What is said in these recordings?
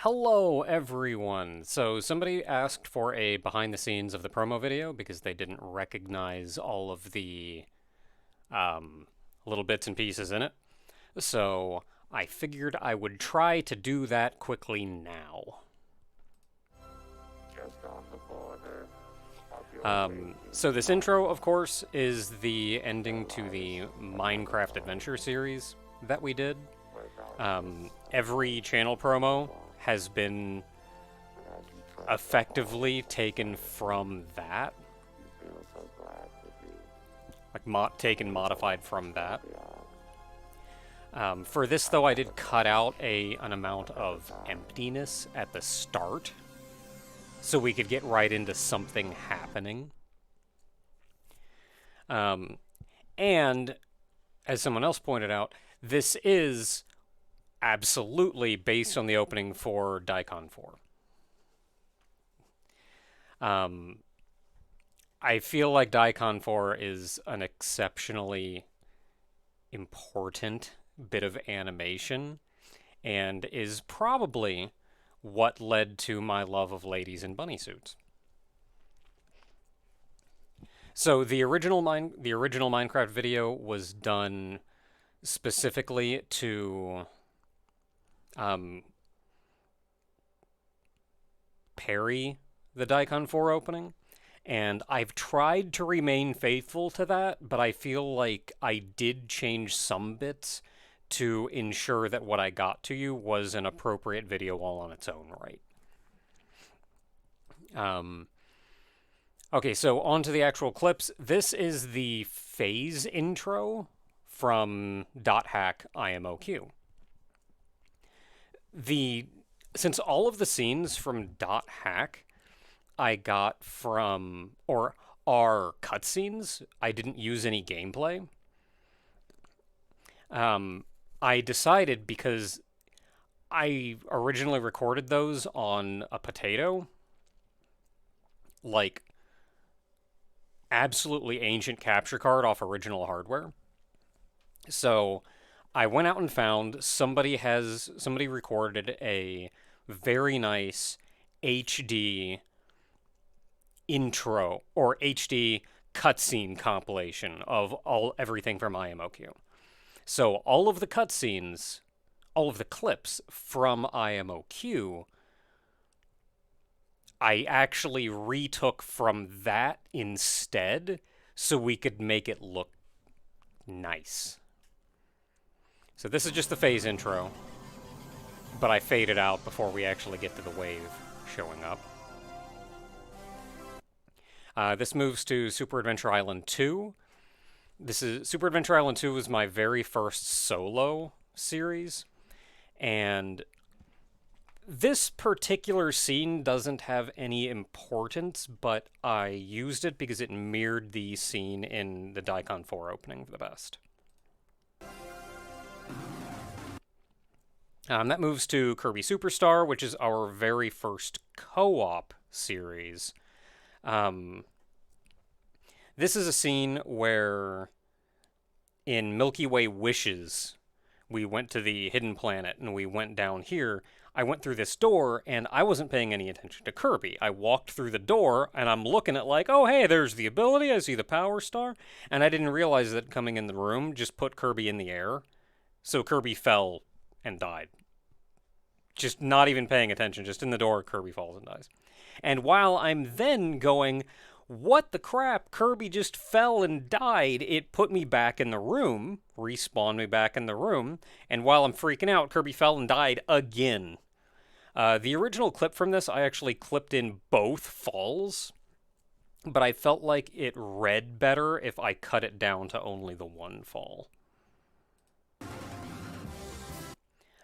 Hello, everyone. So, somebody asked for a behind the scenes of the promo video because they didn't recognize all of the um, little bits and pieces in it. So, I figured I would try to do that quickly now. So, this intro, of course, is the ending to the Minecraft Adventure series that we did. Every channel promo has been effectively taken from that, like taken modified from that. For this, though, I did cut out an amount of emptiness at the start, so we could get right into something happening. And as someone else pointed out, this is absolutely based on the opening for Daikon 4. I feel like Daikon 4 is an exceptionally important bit of animation and is probably what led to my love of ladies in bunny suits. So the original Minecraft video was done specifically to parry the Daikon 4 opening, and I've tried to remain faithful to that, but I feel like I did change some bits to ensure that what I got to you was an appropriate video all on its own right. Okay, so on to the actual clips. This is the phase intro from .hack IMOQ. Since all of the scenes from .hack I got from, or are cutscenes, I didn't use any gameplay. I decided, because I originally recorded those on a potato, like absolutely ancient capture card off original hardware. So I went out and found somebody recorded a very nice HD intro or HD cutscene compilation of everything from IMOQ. So all of the cutscenes, all of the clips from IMOQ, I actually retook from that instead so we could make it look nice. So this is just the phase intro, but I faded out before we actually get to the wave showing up. This moves to Super Adventure Island 2. Super Adventure Island 2 was my very first solo series, and this particular scene doesn't have any importance, but I used it because it mirrored the scene in the Daikon 4 opening the best. That moves to Kirby Superstar, which is our very first co-op series. This is a scene where in Milky Way Wishes, we went to the hidden planet and we went down here. I went through this door and I wasn't paying any attention to Kirby. I walked through the door and I'm looking at like, oh, hey, there's the ability. I see the power star. And I didn't realize that coming in the room just put Kirby in the air. So Kirby fell and died. Just not even paying attention. Just in the door, Kirby falls and dies. And while I'm then going, what the crap, Kirby just fell and died, it put me back in the room, respawned me back in the room, and while I'm freaking out, Kirby fell and died again. The original clip from this, I actually clipped in both falls, but I felt like it read better if I cut it down to only the one fall.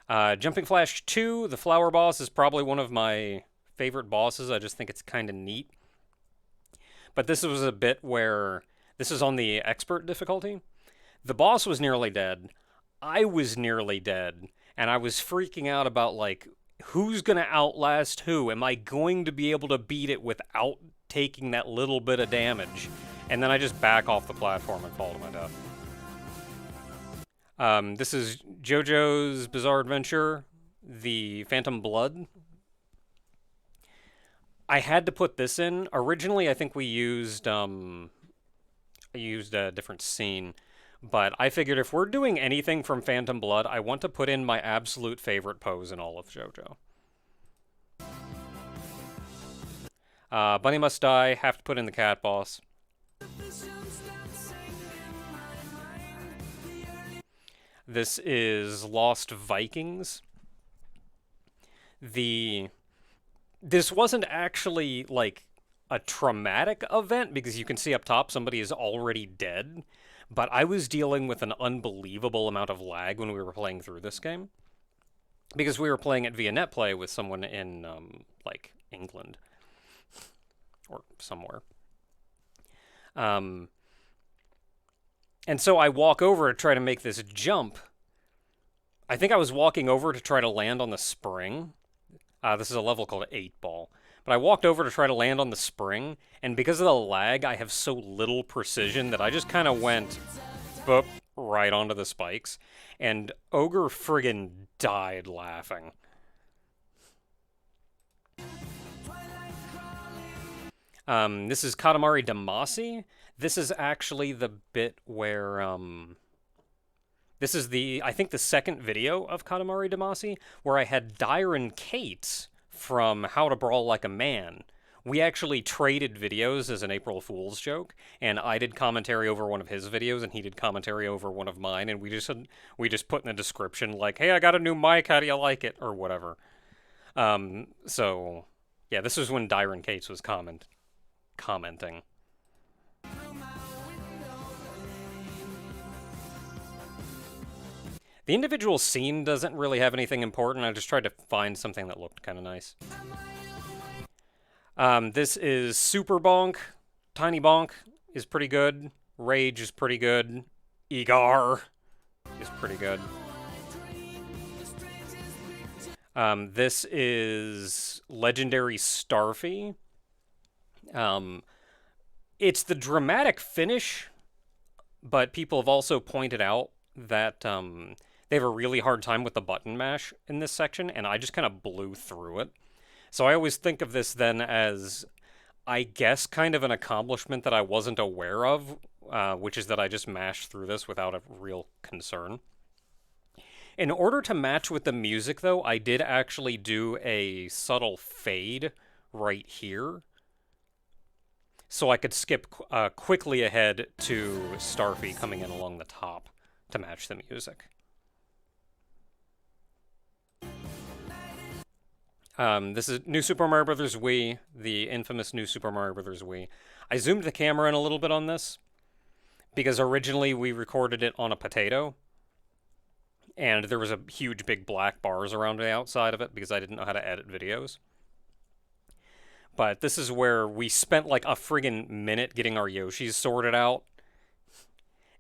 Jumping Flash 2, the flower boss, is probably one of my favorite bosses. I just think it's kind of neat. But this was a bit where, this is on the expert difficulty. The boss was nearly dead. I was nearly dead. And I was freaking out about, like, who's going to outlast who? Am I going to be able to beat it without taking that little bit of damage? And then I just back off the platform and fall to my death. This is JoJo's Bizarre Adventure, the Phantom Blood I had to put this in. Originally, I think I used a different scene, but I figured if we're doing anything from Phantom Blood, I want to put in my absolute favorite pose in all of JoJo. Bunny Must Die, have to put in the cat boss. This is Lost Vikings. The This wasn't actually like a traumatic event because you can see up top somebody is already dead, but I was dealing with an unbelievable amount of lag when we were playing through this game because we were playing it via netplay with someone in like England or somewhere. Um, and so I walk over to try to make this jump. I think I was walking over to try to land on the spring. This is a level called 8 Ball. But I walked over to try to land on the spring, and because of the lag, I have so little precision that I just kind of went boop right onto the spikes. And Ogre friggin' died laughing. This is Katamari Damacy. This is actually the bit where, this is I think the second video of Katamari Damacy, where I had Dyron Cates from How to Brawl Like a Man. We actually traded videos as an April Fool's joke, and I did commentary over one of his videos, and he did commentary over one of mine, and we just put in the description, like, hey, I got a new mic, how do you like it, or whatever. So, yeah, this was when Dyron Cates was commenting. The individual scene doesn't really have anything important. I just tried to find something that looked kind of nice. This is Super Bonk. Tiny Bonk is pretty good. Rage is pretty good. Egar is pretty good. This is Legendary Starfy. It's the dramatic finish, but people have also pointed out that they have a really hard time with the button mash in this section, and I just kind of blew through it. So I always think of this then as, I guess, kind of an accomplishment that I wasn't aware of, which is that I just mashed through this without a real concern. In order to match with the music, though, I did actually do a subtle fade right here, so I could skip quickly ahead to Starfy coming in along the top to match the music. This is New Super Mario Bros. Wii, the infamous New Super Mario Bros. Wii. I zoomed the camera in a little bit on this, because originally we recorded it on a potato, and there was a huge big black bars around the outside of it because I didn't know how to edit videos. But this is where we spent like a friggin' minute getting our Yoshis sorted out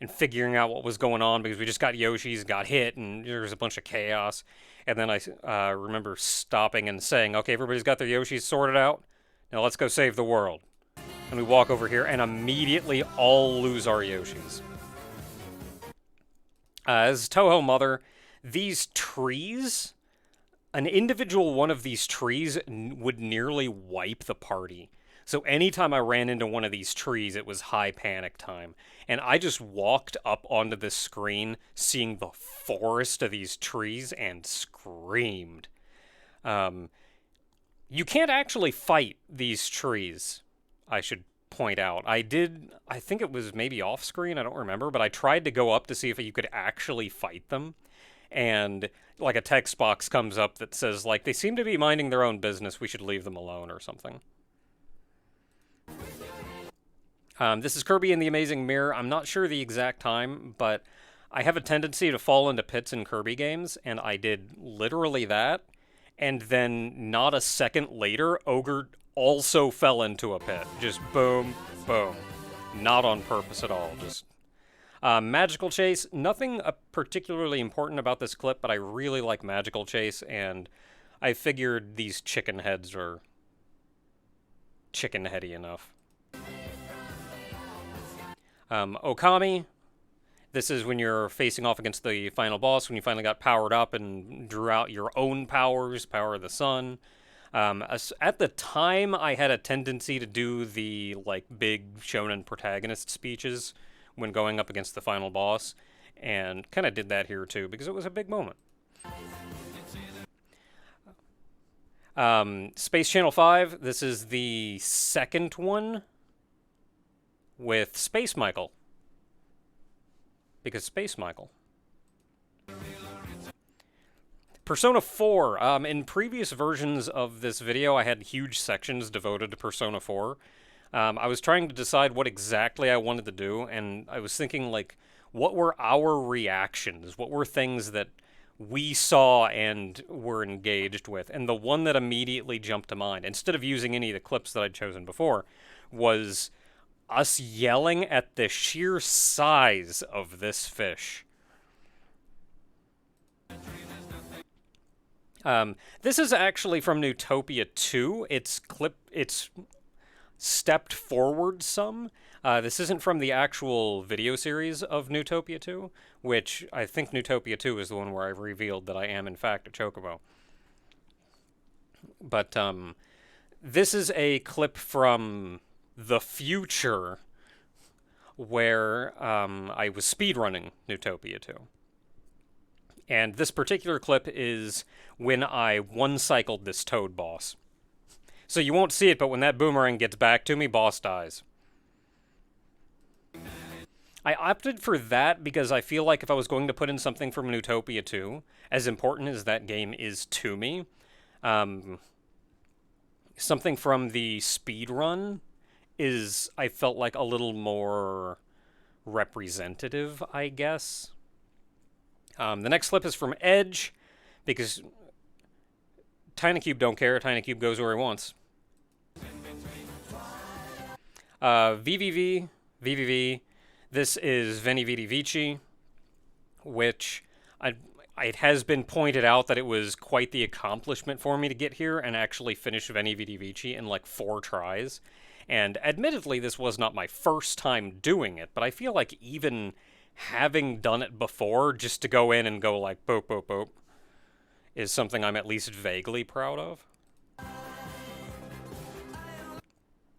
and figuring out what was going on because we just got Yoshis, got hit, and there was a bunch of chaos. And then I remember stopping and saying, okay, everybody's got their Yoshis sorted out. Now let's go save the world. And we walk over here and immediately all lose our Yoshis. As Toho Mother, these trees, an individual one of these trees would nearly wipe the party. So anytime I ran into one of these trees, it was high panic time. And I just walked up onto the screen, seeing the forest of these trees, and screamed. You can't actually fight these trees, I should point out. I think it was maybe off screen, I don't remember, but I tried to go up to see if you could actually fight them. And like a text box comes up that says, like, they seem to be minding their own business, we should leave them alone or something. This is Kirby and the Amazing Mirror. I'm not sure the exact time, but I have a tendency to fall into pits in Kirby games, and I did literally that. And then not a second later, Ogre also fell into a pit. Just boom, boom. Not on purpose at all. Just Magical Chase. Nothing particularly important about this clip, but I really like Magical Chase, and I figured these chicken heads are chicken heady enough. Okami. This is when you're facing off against the final boss, when you finally got powered up and drew out your own powers, Power of the Sun. At the time, I had a tendency to do the like big shonen protagonist speeches when going up against the final boss, and kind of did that here too because it was a big moment. Space Channel 5. This is the second one with Space Michael, because Space Michael. Persona 4. In previous versions of this video, I had huge sections devoted to Persona 4. I was trying to decide what exactly I wanted to do, and I was thinking, like, what were our reactions? What were things that we saw and were engaged with? And the one that immediately jumped to mind, instead of using any of the clips that I'd chosen before, was us yelling at the sheer size of this fish. This is actually from Neutopia 2. It's stepped forward some. This isn't from the actual video series of Neutopia 2, which I think Neutopia 2 is the one where I've revealed that I am in fact a chocobo. But this is a clip from the future where I was speedrunning Neutopia 2. And this particular clip is when I one-cycled this Toad boss. So you won't see it, but when that boomerang gets back to me, boss dies. I opted for that because I feel like if I was going to put in something from Neutopia 2, as important as that game is to me, something from the speedrun is, I felt like, a little more representative, I guess. The next clip is from Edge, because TinyCube don't care. TinyCube goes where he wants. VVV. This is Veni Vidi Vici, which it has been pointed out that it was quite the accomplishment for me to get here and actually finish Veni Vidi Vici in like 4 tries. And admittedly, this was not my first time doing it, but I feel like even having done it before, just to go in and go like boop, boop, boop, is something I'm at least vaguely proud of.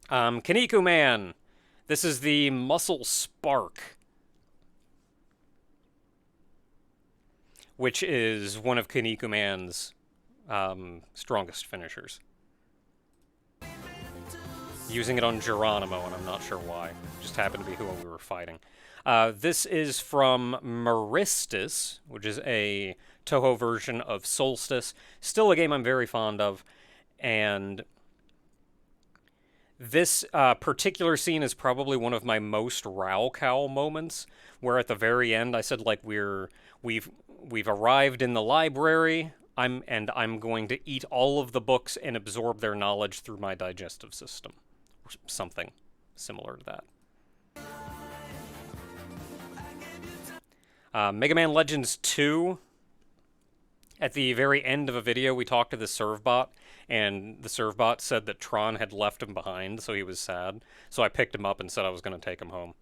Kaneko Man. This is the Muscle Spark, which is one of Kaneko Man's strongest finishers. Using it on Geronimo, and I'm not sure why. Just happened to be who we were fighting. This is from Maristus, which is a Toho version of Solstice. Still a game I'm very fond of, and this particular scene is probably one of my most Raocow moments, where at the very end I said, like, we've arrived in the library, I'm going to eat all of the books and absorb their knowledge through my digestive system. Or something similar to that. Mega Man Legends 2. At the very end of a video, we talked to the Servbot, and the Servbot said that Tron had left him behind, so he was sad. So I picked him up and said I was going to take him home.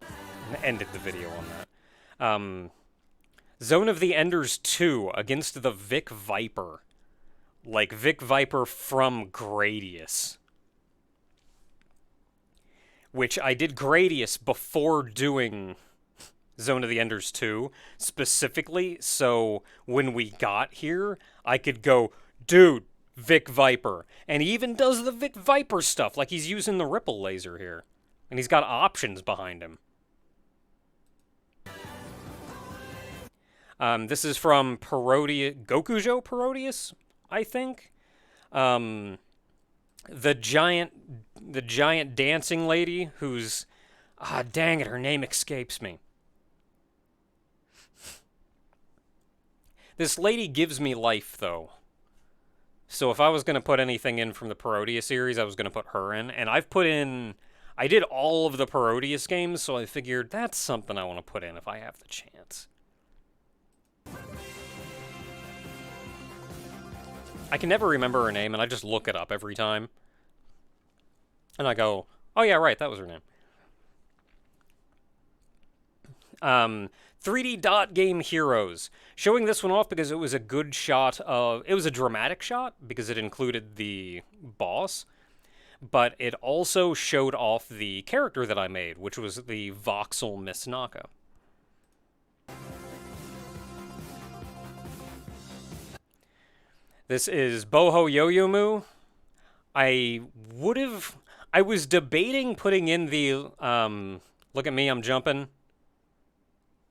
And ended the video on that. Zone of the Enders 2 against the Vic Viper. Like Vic Viper from Gradius. Which I did Gradius before doing Zone of the Enders 2, specifically, so when we got here, I could go, dude, Vic Viper. And he even does the Vic Viper stuff, like he's using the Ripple laser here. And he's got options behind him. This is from Gokujo Parodius, I think. The giant dancing lady who's... dang it, her name escapes me. This lady gives me life, though. So if I was going to put anything in from the Parodius series, I was going to put her in. And I've put in... I did all of the Parodius games, so I figured that's something I want to put in if I have the chance. I can never remember her name, and I just look it up every time. And I go, oh yeah, right, that was her name. 3D dot game heroes. Showing this one off because it was a good shot of. It was a dramatic shot because it included the boss, but it also showed off the character that I made, which was the voxel Miss Naka. This is Boho Yo-Yo-Moo. I was debating putting in the, look at me, I'm jumping,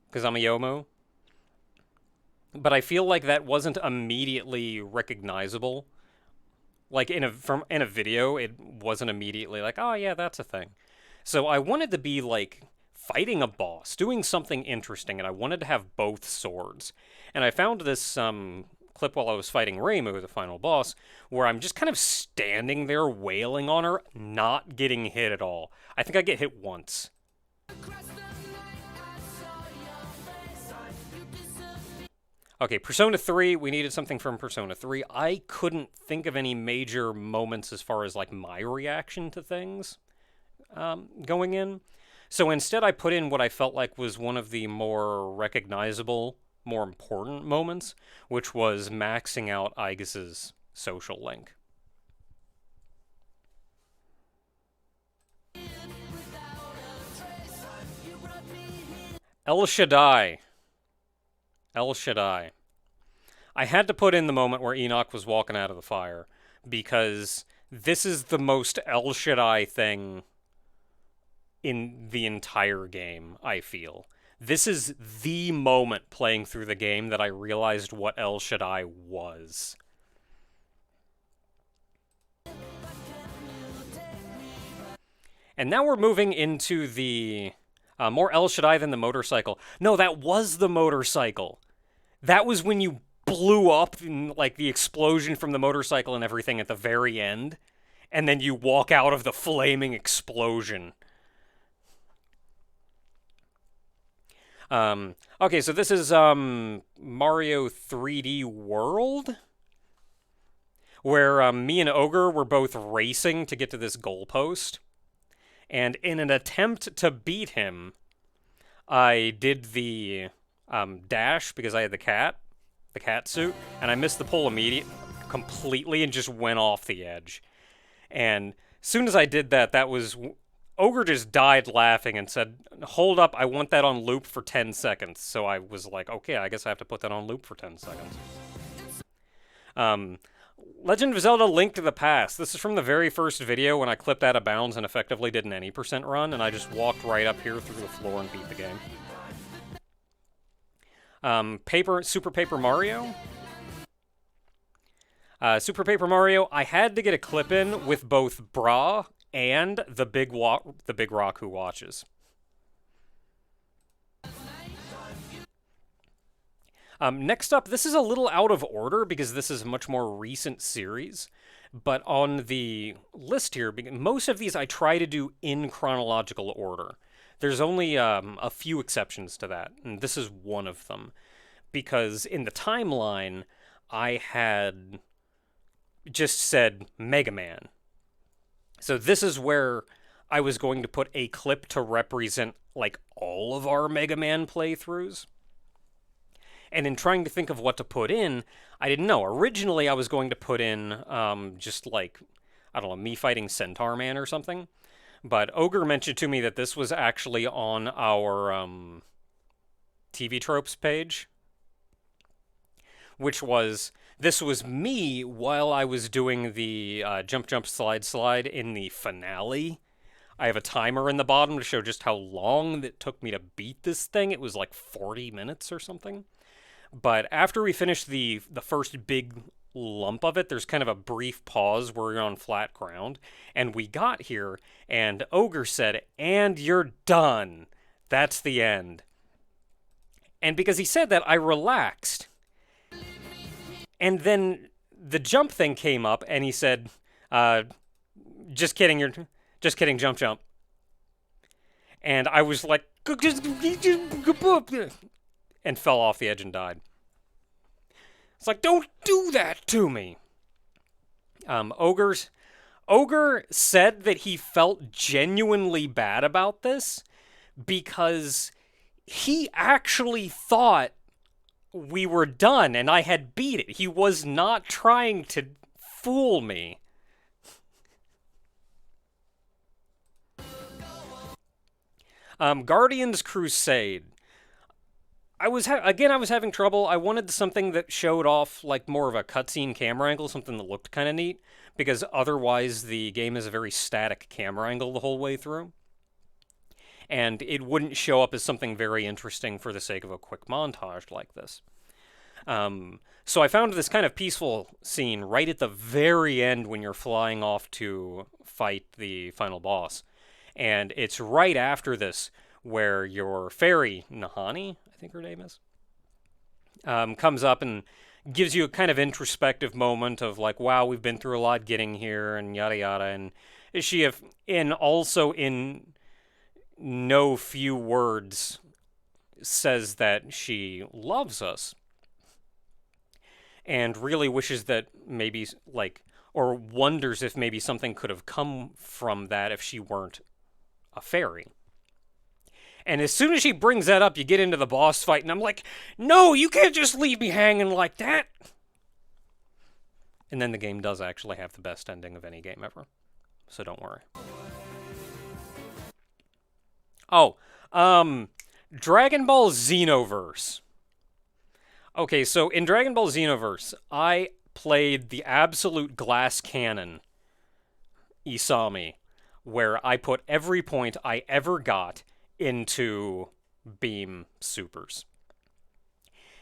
because I'm a Yomo. But I feel like that wasn't immediately recognizable. Like, in a video, it wasn't immediately like, oh yeah, that's a thing. So I wanted to be, like, fighting a boss, doing something interesting, and I wanted to have both swords. And I found this, clip while I was fighting Reimu, the final boss, where I'm just kind of standing there wailing on her, not getting hit at all. I think I get hit once. Okay, Persona 3, we needed something from Persona 3. I couldn't think of any major moments as far as, like, my reaction to things going in. So instead I put in what I felt like was one of the more recognizable, more important moments, which was maxing out Aigis' social link. El Shaddai. El Shaddai. I had to put in the moment where Enoch was walking out of the fire, because this is the most El Shaddai thing in the entire game, I feel. This is the moment playing through the game that I realized what El Shaddai was. And now we're moving into the more El Shaddai than the motorcycle. No, that was the motorcycle. That was when you blew up, in, like, the explosion from the motorcycle and everything at the very end. And then you walk out of the flaming explosion. Okay, so this is Mario 3D World, where me and Ogre were both racing to get to this goalpost. And in an attempt to beat him, I did the dash because I had the cat suit, and I missed the pull completely and just went off the edge. And as soon as I did that, Ogre just died laughing and said, hold up, I want that on loop for 10 seconds. So I was like, okay, I guess I have to put that on loop for 10 seconds. Legend of Zelda Link to the Past. This is from the very first video when I clipped out of bounds and effectively did an any % run, and I just walked right up here through the floor and beat the game. Super Paper Mario. Super Paper Mario, I had to get a clip in with both Bra and the big rock who watches. Next up, this is a little out of order because this is a much more recent series, but on the list here, most of these I try to do in chronological order. There's only a few exceptions to that, and this is one of them, because in the timeline, I had just said Mega Man. So this is where I was going to put a clip to represent, like, all of our Mega Man playthroughs. And in trying to think of what to put in, I didn't know. Originally, I was going to put in just, like, I don't know, me fighting Centaur Man or something. But Ogre mentioned to me that this was actually on our TV Tropes page, which was, this was me while I was doing the Jump Jump Slide Slide in the finale. I have a timer in the bottom to show just how long it took me to beat this thing. It was like 40 minutes or something. But after we finished the first big lump of it, there's kind of a brief pause where you're on flat ground. And we got here, and Ogre said, "And you're done. That's the end." And because he said that, I relaxed. And then the jump thing came up, and he said, just kidding, jump jump. And I was like, and fell off the edge and died. It's like, don't do that to me. Ogre said that he felt genuinely bad about this because he actually thought we were done and I had beat it. He was not trying to fool me. Guardians Crusade. I was having trouble. I wanted something that showed off like more of a cutscene camera angle, something that looked kind of neat, because otherwise the game is a very static camera angle the whole way through, and it wouldn't show up as something very interesting for the sake of a quick montage like this. So I found this kind of peaceful scene right at the very end when you're flying off to fight the final boss, and it's right after this where your fairy Nahani, I think her name is, comes up and gives you a kind of introspective moment of like, wow, we've been through a lot getting here and yada yada, and she have in also in no few words says that she loves us and really wishes that maybe like, or wonders if maybe something could have come from that if she weren't a fairy. And as soon as she brings that up, you get into the boss fight, and I'm like, no, you can't just leave me hanging like that. And then the game does actually have the best ending of any game ever. So don't worry. Oh, Dragon Ball Xenoverse. Okay, so in Dragon Ball Xenoverse, I played the absolute glass cannon Isami, where I put every point I ever got into beam supers.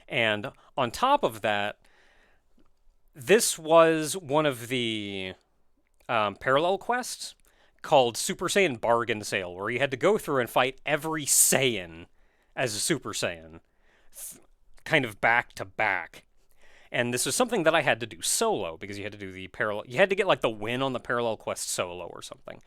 And on top of that, this was one of the parallel quests called Super Saiyan Bargain Sale, where you had to go through and fight every Saiyan as a Super Saiyan, kind of back to back. And this was something that I had to do solo, because you had to do the parallel, you had to get like the win on the parallel quest solo or something.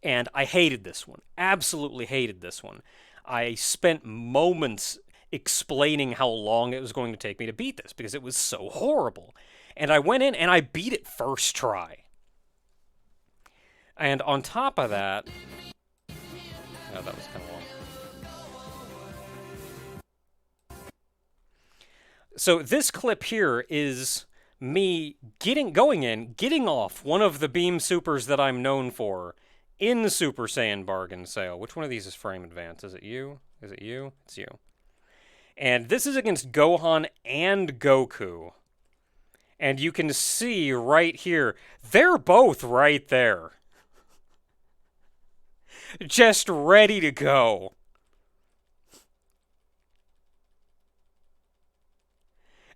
And I hated this one. Absolutely hated this one. I spent moments explaining how long it was going to take me to beat this because it was so horrible. And I went in and I beat it first try. And on top of that... Oh, that was kind of long. So this clip here is me getting off one of the beam supers that I'm known for in Super Saiyan Bargain Sale. Which one of these is frame advance? Is it you? Is it you? It's you. And this is against Gohan and Goku. And you can see right here, they're both right there. Just ready to go.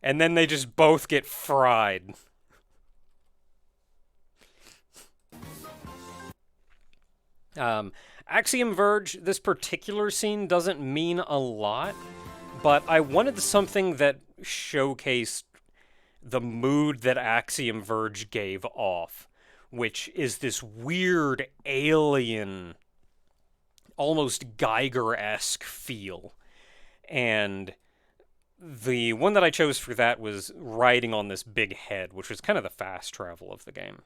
And then they just both get fried. Axiom Verge, this particular scene doesn't mean a lot, but I wanted something that showcased the mood that Axiom Verge gave off, which is this weird alien, almost Geiger-esque feel. And the one that I chose for that was riding on this big head, which was kind of the fast travel of the game.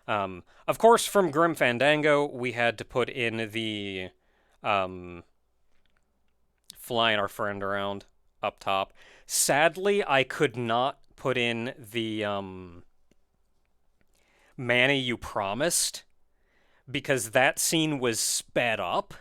Of course, from Grim Fandango, we had to put in the flying our friend around up top. Sadly, I could not put in the Manny You Promised, because that scene was sped up.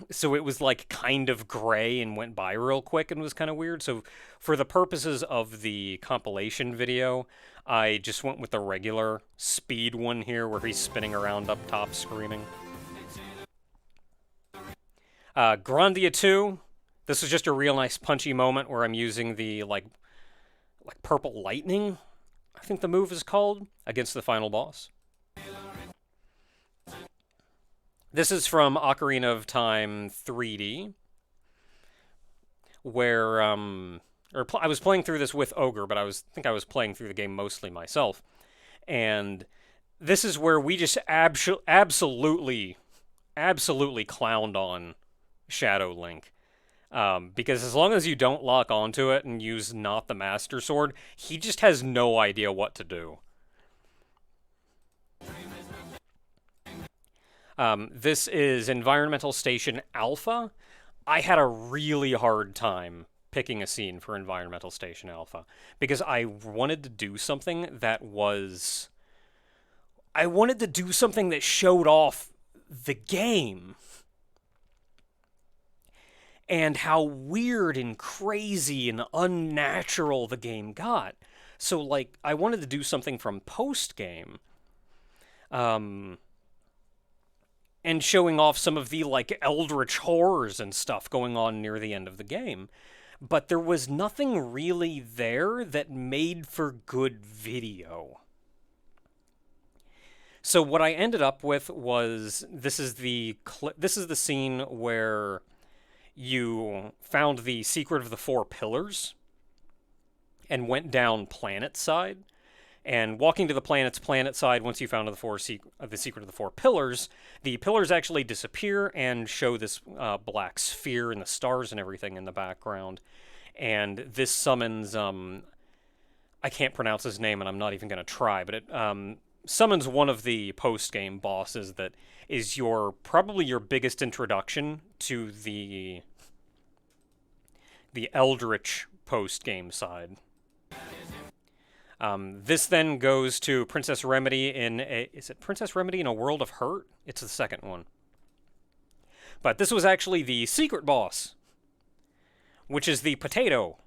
So it was like kind of gray and went by real quick and was kind of weird. So for the purposes of the compilation video, I just went with the regular speed one here where he's spinning around up top screaming. Grandia 2. This is just a real nice punchy moment where I'm using the like purple lightning, I think the move is called, against the final boss. This is from Ocarina of Time 3D, where I was playing through this with Ogre, but I think I was playing through the game mostly myself, and this is where we just absolutely clowned on Shadow Link, because as long as you don't lock onto it and use not the Master Sword, he just has no idea what to do. This is Environmental Station Alpha. I had a really hard time picking a scene for Environmental Station Alpha because I wanted to do something that was. I wanted to do something that showed off the game and how weird and crazy and unnatural the game got. So, like, I wanted to do something from post game. And showing off some of the like eldritch horrors and stuff going on near the end of the game. But there was nothing really there that made for good video. So what I ended up with was this is the scene where you found the secret of the four pillars and went down planet side. And walking to the planet's planet side, once you found the secret of the four pillars, the pillars actually disappear and show this black sphere and the stars and everything in the background. And this summons, I can't pronounce his name, and I'm not even going to try, but it summons one of the post-game bosses that is probably your biggest introduction to the Eldritch post-game side. This then goes to Princess Remedy is it Princess Remedy in a World of Hurt? It's the second one. But this was actually the secret boss, which is the potato.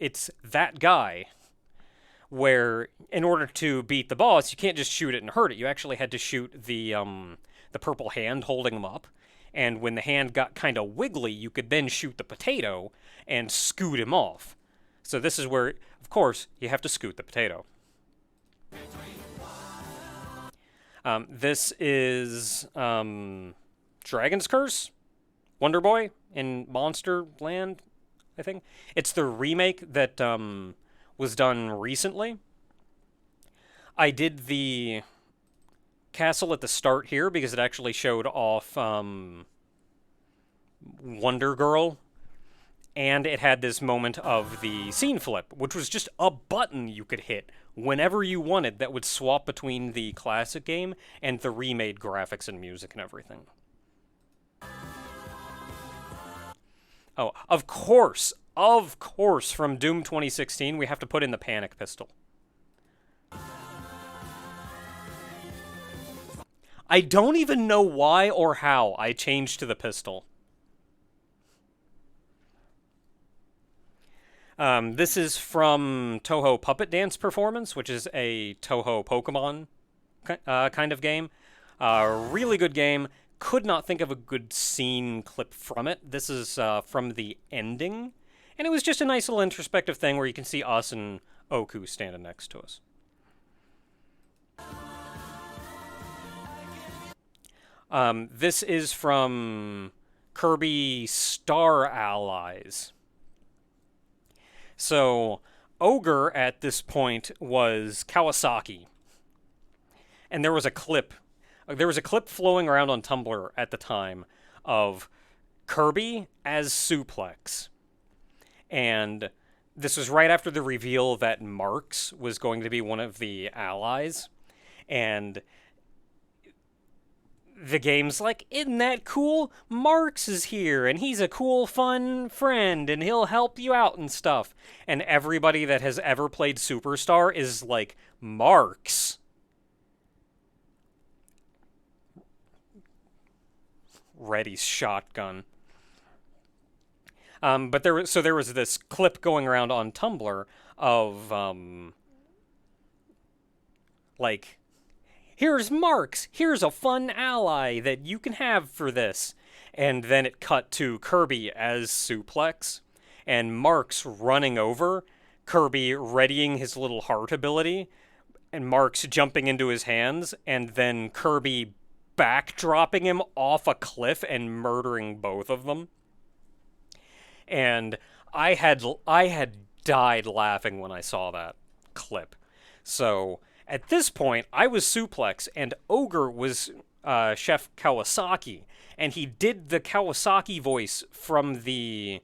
It's that guy, where in order to beat the boss, you can't just shoot it and hurt it. You actually had to shoot the purple hand holding him up. And when the hand got kind of wiggly, you could then shoot the potato and scoot him off. So this is where, of course, you have to scoot the potato. This is Dragon's Curse, Wonder Boy in Monster Land, I think. It's the remake that was done recently. I did the castle at the start here because it actually showed off Wonder Girl. And it had this moment of the scene flip, which was just a button you could hit whenever you wanted that would swap between the classic game and the remade graphics and music and everything. Oh, of course, from Doom 2016, we have to put in the panic pistol. I don't even know why or how I changed to the pistol. This is from Toho Puppet Dance Performance, which is a Toho Pokemon kind of game. Really good game. Could not think of a good scene clip from it. This is from the ending. And it was just a nice little introspective thing where you can see us and Oku standing next to us. This is from Kirby Star Allies. So, Ogre at this point was Kawasaki. And there was a clip flowing around on Tumblr at the time of Kirby as Suplex. And this was right after the reveal that Marx was going to be one of the allies. And the game's like, isn't that cool? Marx is here, and he's a cool, fun friend, and he'll help you out and stuff. And everybody that has ever played Superstar is like, Marx? Reddy's shotgun. But there was this clip going around on Tumblr of, like, here's Marx, here's a fun ally that you can have for this. And then it cut to Kirby as Suplex, and Marx running over, Kirby readying his little heart ability, and Marx jumping into his hands, and then Kirby backdropping him off a cliff and murdering both of them. And I had died laughing when I saw that clip. So at this point, I was Suplex, and Ogre was Chef Kawasaki, and he did the Kawasaki voice from the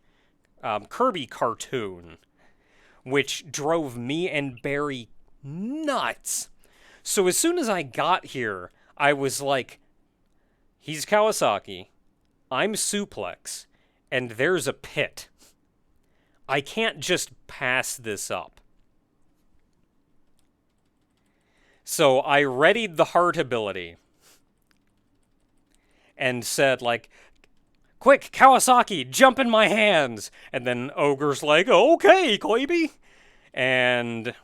Kirby cartoon, which drove me and Barry nuts. So as soon as I got here, I was like, He's Kawasaki. I'm Suplex. And there's a pit. I can't just pass this up. So I readied the heart ability. And said, like, quick, Kawasaki, jump in my hands. And then Ogre's like, okay, Koibi. And...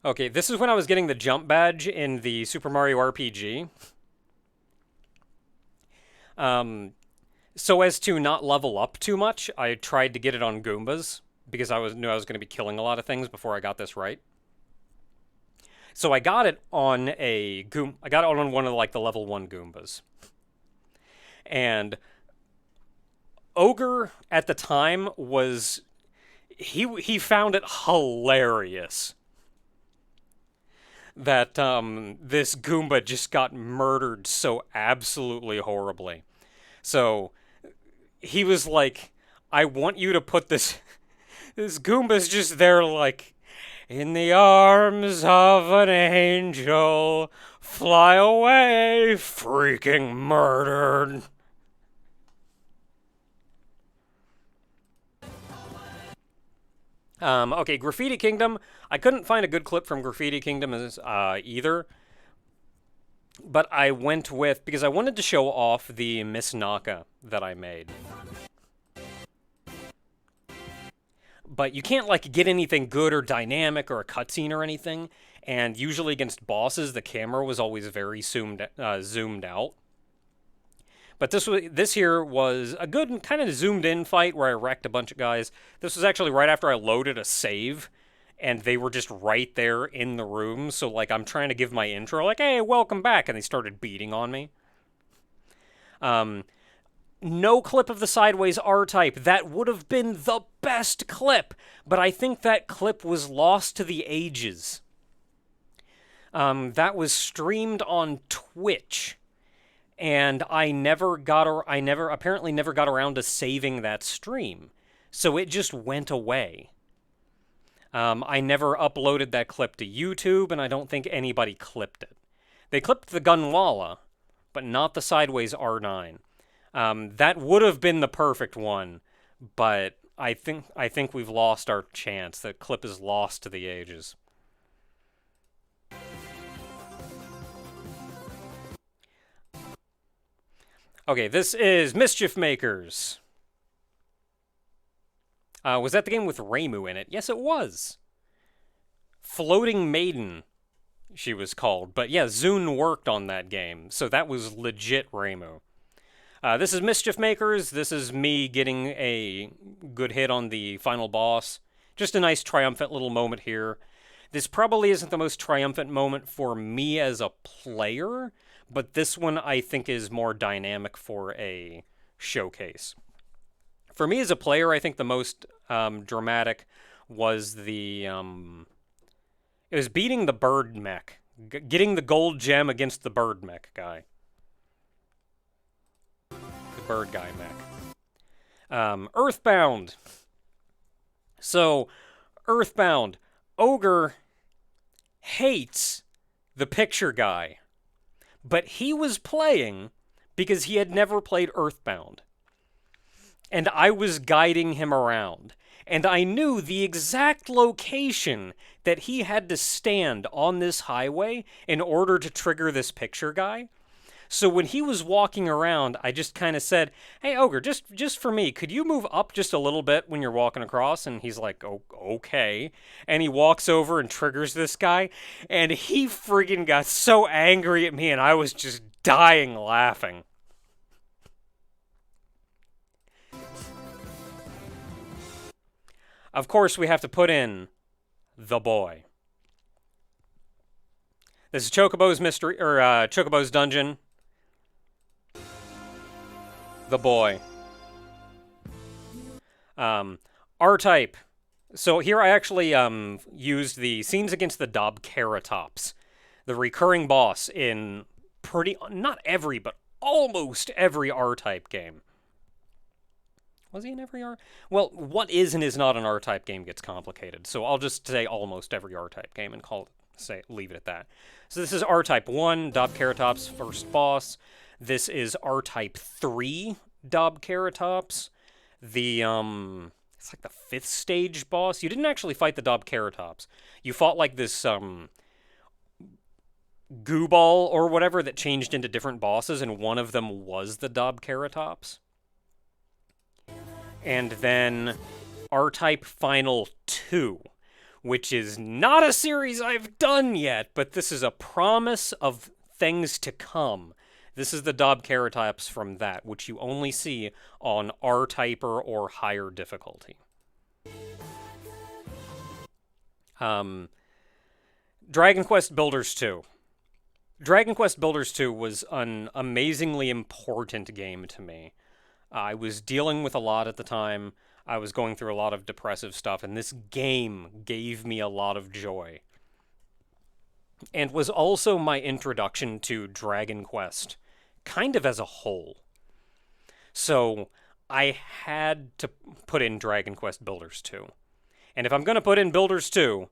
okay, this is when I was getting the jump badge in the Super Mario RPG. So as to not level up too much, I tried to get it on Goombas, because knew I was going to be killing a lot of things before I got this right. So I got it on I got it on one of, like, the level 1 Goombas. And Ogre, at the time, he found it hilarious that this Goomba just got murdered so absolutely horribly. So he was like, I want you to put this... This Goomba's just there like, in the arms of an angel, fly away, freaking murdered. Okay, Graffiti Kingdom. I couldn't find a good clip from Graffiti Kingdom either. But I went with, because I wanted to show off the Miss Naka that I made. But you can't, like, get anything good or dynamic or a cutscene or anything. And usually against bosses, the camera was always very zoomed out. But this here was a good kind of zoomed in fight where I wrecked a bunch of guys. This was actually right after I loaded a save, and they were just right there in the room. So, like, I'm trying to give my intro, like, hey, welcome back, and they started beating on me. No clip of the Sideways R-Type. That would have been the best clip, but I think that clip was lost to the ages. That was streamed on Twitch, and I apparently never got around to saving that stream, so it just went away. I never uploaded that clip to YouTube, and I don't think anybody clipped it. They clipped the Gunwala, but not the Sideways R9. That would have been the perfect one, but I think we've lost our chance. That clip is lost to the ages. Okay, this is Mischief Makers. Was that the game with Reimu in it? Yes, it was. Floating Maiden, she was called. But yeah, Zune worked on that game, so that was legit Reimu. This is Mischief Makers. This is me getting a good hit on the final boss. Just a nice triumphant little moment here. This probably isn't the most triumphant moment for me as a player, but this one I think is more dynamic for a showcase. For me as a player, I think the most dramatic was it was beating the bird mech. Getting the gold gem against the bird mech guy. Bird guy mech. Earthbound. So, Earthbound. Ogre hates the picture guy. But he was playing because he had never played Earthbound. And I was guiding him around. And I knew the exact location that he had to stand on this highway in order to trigger this picture guy. So when he was walking around, I just kind of said, hey, Ogre, just for me, could you move up just a little bit when you're walking across? And he's like, oh, okay. And he walks over and triggers this guy. And he friggin' got so angry at me, and I was just dying laughing. Of course, we have to put in the boy. This is Chocobo's mystery, or Chocobo's dungeon. The boy. R-Type. So here I actually used the scenes against the Dobkeratops, the recurring boss in not every, but almost every R-type game. Was he in every R? Well, what is and is not an R-type game gets complicated, so I'll just say almost every R-type game and leave it at that. So this is R-type 1, Dobkeratops, first boss. This is R-type 3, Dobkeratops. It's like the 5th stage boss. You didn't actually fight the Dobkeratops. You fought like this, goo ball or whatever that changed into different bosses, and one of them was the Dobkeratops. And then R-Type Final 2, which is not a series I've done yet, but this is a promise of things to come. This is the Dobkeratops from that, which you only see on R-Typer or higher difficulty. Dragon Quest Builders 2. Dragon Quest Builders 2 was an amazingly important game to me. I was dealing with a lot at the time. I was going through a lot of depressive stuff, and this game gave me a lot of joy. And was also my introduction to Dragon Quest, kind of as a whole. So I had to put in Dragon Quest Builders 2. And if I'm going to put in Builders 2,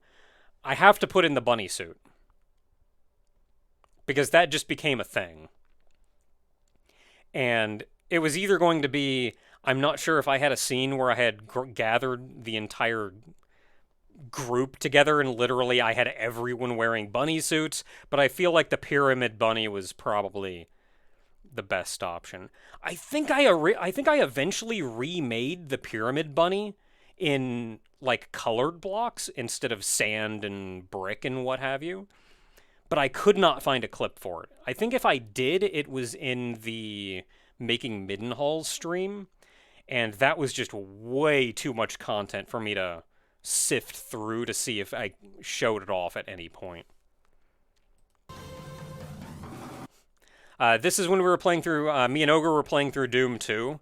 I have to put in the bunny suit. Because that just became a thing. And it was either going to be, I'm not sure if I had a scene where I had gathered the entire group together and literally I had everyone wearing bunny suits, but I feel like the pyramid bunny was probably the best option. I think I eventually remade the pyramid bunny in like colored blocks instead of sand and brick and what have you. But I could not find a clip for it. I think if I did, it was in the Making Middenhall stream, and that was just way too much content for me to sift through to see if I showed it off at any point. This is when we were playing through, me and Ogre were playing through Doom 2.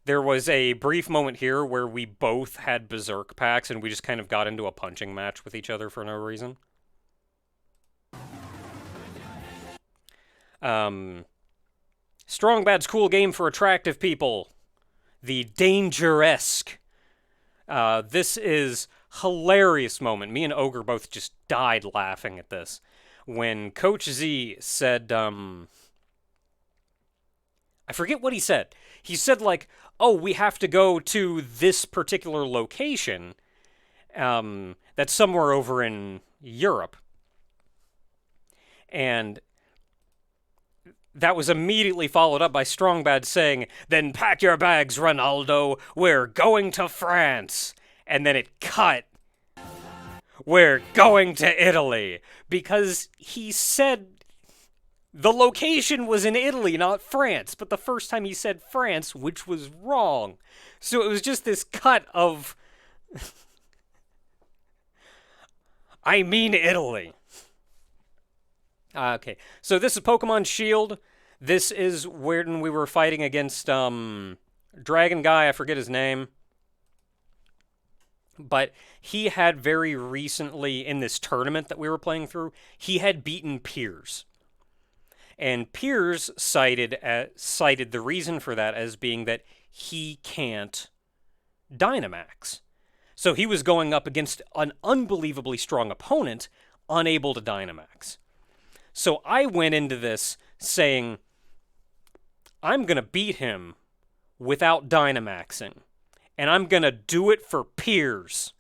There was a brief moment here where we both had Berserk packs, and we just kind of got into a punching match with each other for no reason. Strong Bad's cool game for attractive people. The Danger-esque. This is hilarious moment. Me and Ogre both just died laughing at this. When Coach Z said, I forget what he said. He said, like, oh, we have to go to this particular location. That's somewhere over in Europe. And that was immediately followed up by Strongbad saying, then pack your bags, Ronaldo, we're going to France. And then it cut, we're going to Italy. Because he said the location was in Italy, not France. But the first time he said France, which was wrong. So it was just this cut of, I mean Italy. Okay, so this is Pokemon Shield. This is when we were fighting against, Dragon Guy, I forget his name. But he had very recently, in this tournament that we were playing through, he had beaten Piers. And Piers cited the reason for that as being that he can't Dynamax. So he was going up against an unbelievably strong opponent, unable to Dynamax. So I went into this saying, I'm going to beat him without Dynamaxing. And I'm going to do it for Piers.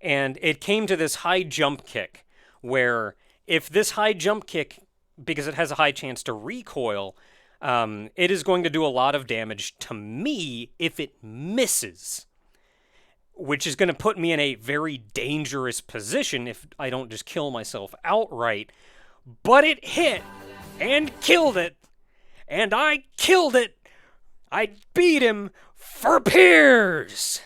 And it came to this high jump kick, where if this high jump kick, because it has a high chance to recoil, it is going to do a lot of damage to me if it misses. Which is going to put me in a very dangerous position if I don't just kill myself outright. But it hit, and killed it, and I killed it. I beat him for Piers.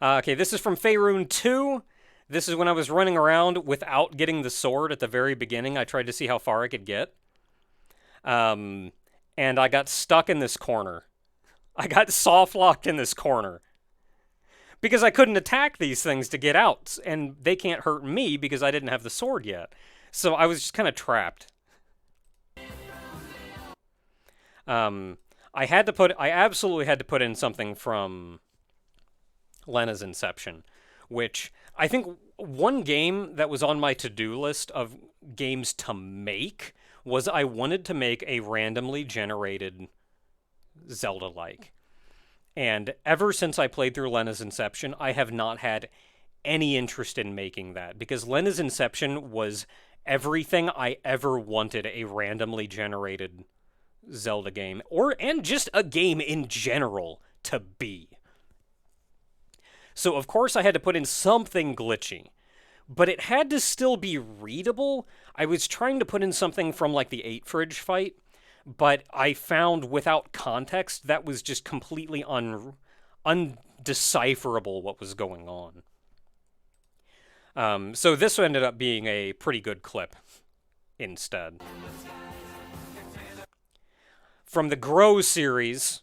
Okay, this is from Faerun 2. This is when I was running around without getting the sword at the very beginning. I tried to see how far I could get. And I got stuck in this corner. I got soft locked in this corner because I couldn't attack these things to get out, and they can't hurt me because I didn't have the sword yet. So I was just kind of trapped. Um, I absolutely had to put in something from Lena's Inception, which I think one game that was on my to-do list of games to make was I wanted to make a randomly generated Zelda-like. And ever since I played through Lena's Inception, I have not had any interest in making that because Lena's Inception was everything I ever wanted a randomly generated Zelda game and just a game in general to be. So of course I had to put in something glitchy, but it had to still be readable. I was trying to put in something from like the 8 fridge fight, but I found without context that was just completely undecipherable what was going on. So this ended up being a pretty good clip instead. From the Grow series,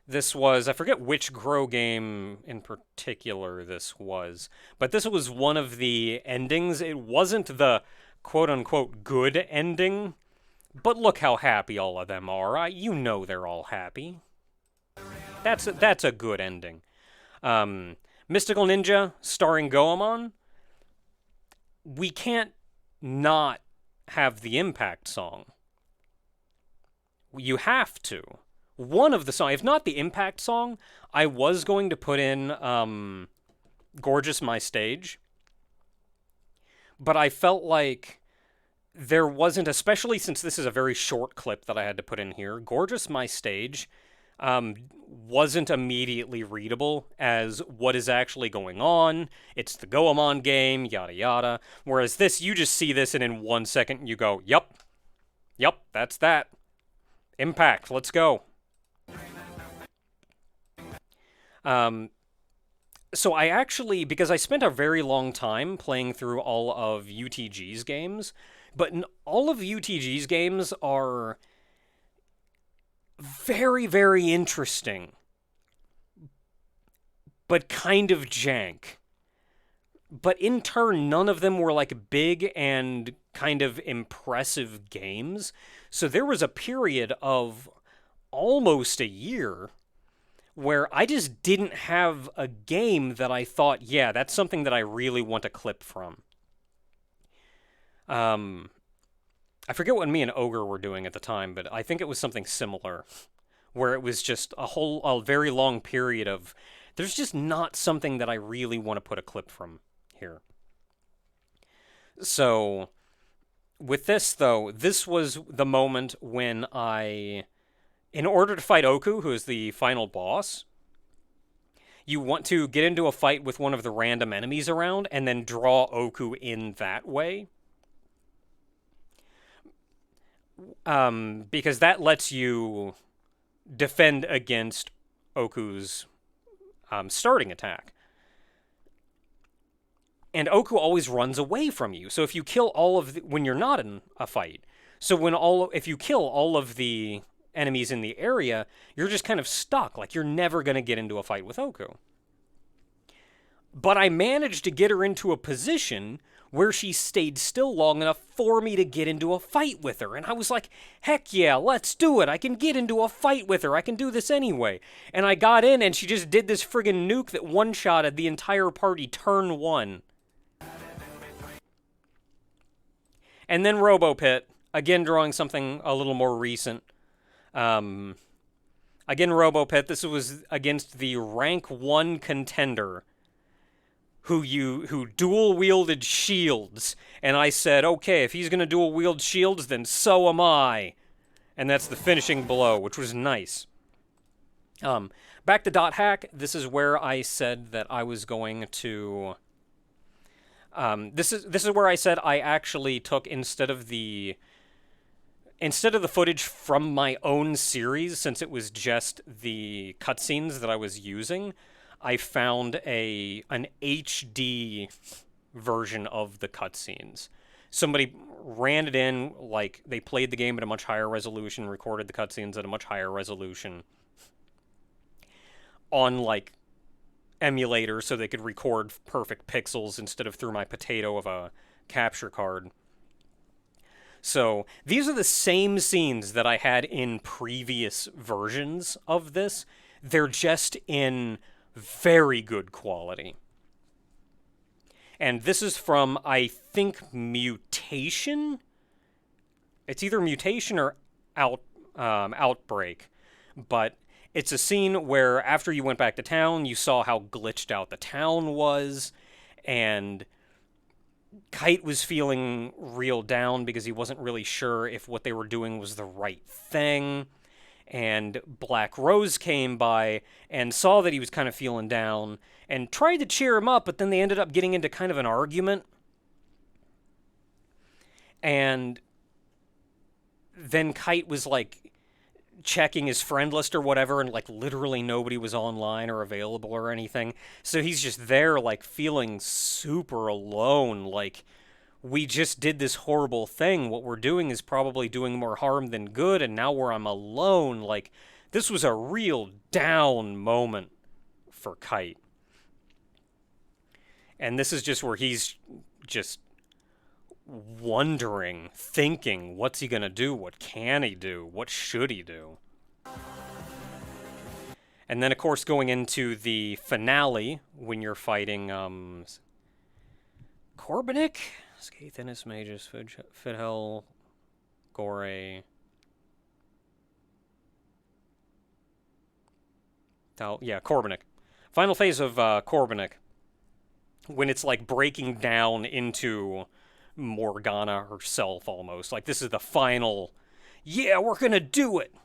this was, I forget which Grow game in particular this was, but this was one of the endings. It wasn't the quote unquote good ending, but look how happy all of them are. You know they're all happy. That's a good ending. Mystical Ninja starring Goemon. We can't not have the Impact song. You have to. One of the songs, if not the Impact song, I was going to put in Gorgeous My Stage. But I felt like there wasn't, especially since this is a very short clip that I had to put in here, Gorgeous My Stage wasn't immediately readable as what is actually going on. It's the Goemon game, yada yada. Whereas this, you just see this and in 1 second you go, yep, that's that. Impact, let's go. So I actually, because I spent a very long time playing through all of UTG's games, but all of UTG's games are very, very interesting, but kind of jank. But in turn, none of them were like big and kind of impressive games. So there was a period of almost a year where I just didn't have a game that I thought, yeah, that's something that I really want to clip from. I forget what me and Ogre were doing at the time, but I think it was something similar, where it was just a very long period of, there's just not something that I really want to put a clip from here. So, with this though, this was the moment when in order to fight Oku, who is the final boss, you want to get into a fight with one of the random enemies around and then draw Oku in that way. Because that lets you defend against Oku's starting attack. And Oku always runs away from you. So if you kill when you're not in a fight, if you kill all of the enemies in the area, you're just kind of stuck. Like, you're never going to get into a fight with Oku. But I managed to get her into a position where she stayed still long enough for me to get into a fight with her. And I was like, heck yeah, let's do it. I can get into a fight with her. I can do this anyway. And I got in, and she just did this friggin' nuke that one-shotted the entire party turn 1. And then RoboPit, again drawing something a little more recent. Again, RoboPit, this was against the rank 1 contender who dual-wielded shields. And I said, okay, if he's going to dual-wield shields, then so am I. And that's the finishing blow, which was nice. Back to Dot Hack, this is where I said that I was going to... This is where I said I actually took, instead of the footage from my own series, since it was just the cutscenes that I was using, I found an HD version of the cutscenes. Somebody ran it in, like, they played the game at a much higher resolution, recorded the cutscenes at a much higher resolution. on like emulator so they could record perfect pixels instead of through my potato of a capture card. So these are the same scenes that I had in previous versions of this. They're just in very good quality. And this is from, I think, Mutation? It's either Mutation or Outbreak. But it's a scene where after you went back to town, you saw how glitched out the town was, and Kite was feeling real down because he wasn't really sure if what they were doing was the right thing. And Black Rose came by and saw that he was kind of feeling down and tried to cheer him up, but then they ended up getting into kind of an argument. And then Kite was like checking his friend list or whatever, and like literally nobody was online or available or anything. So he's just there like feeling super alone, like we just did this horrible thing. What we're doing is probably doing more harm than good, and now I'm alone. Like, this was a real down moment for Kite. And this is just where he's just wondering, thinking, what's he gonna do? What can he do? What should he do? And then, of course, going into the finale, when you're fighting, Corbinic? Scaithenus, Magus, Fidhel, Gore. Yeah, Corbinic. Final phase of Corbinic. When it's like breaking down into Morgana herself almost. Like, this is the final, yeah, we're gonna do it!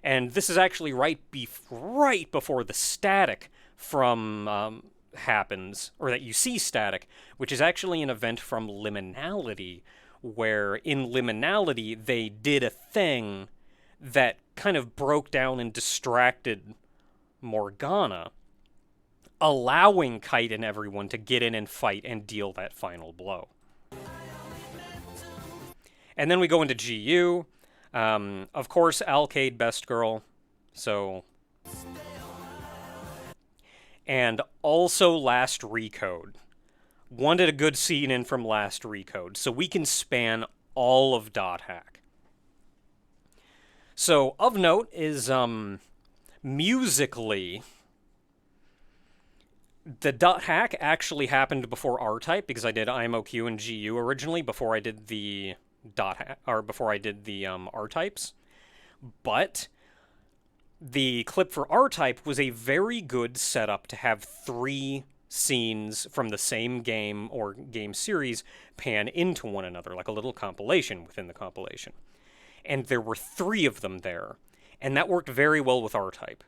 And this is actually right before the static from happens, or that you see static, which is actually an event from Liminality, where in Liminality they did a thing that kind of broke down and distracted Morgana, allowing Kite and everyone to get in and fight and deal that final blow. And then we go into GU. Of course, Alcade, best girl. So... And also Last Recode. Wanted a good scene in from Last Recode, so we can span all of Dot Hack. So, of note is, musically, the Dot Hack actually happened before R-Type, because I did IMOQ and GU originally, before I did the R-Types. But the clip for R-Type was a very good setup to have 3 scenes from the same game or game series pan into one another, like a little compilation within the compilation. And there were 3 of them there, and that worked very well with R-Type.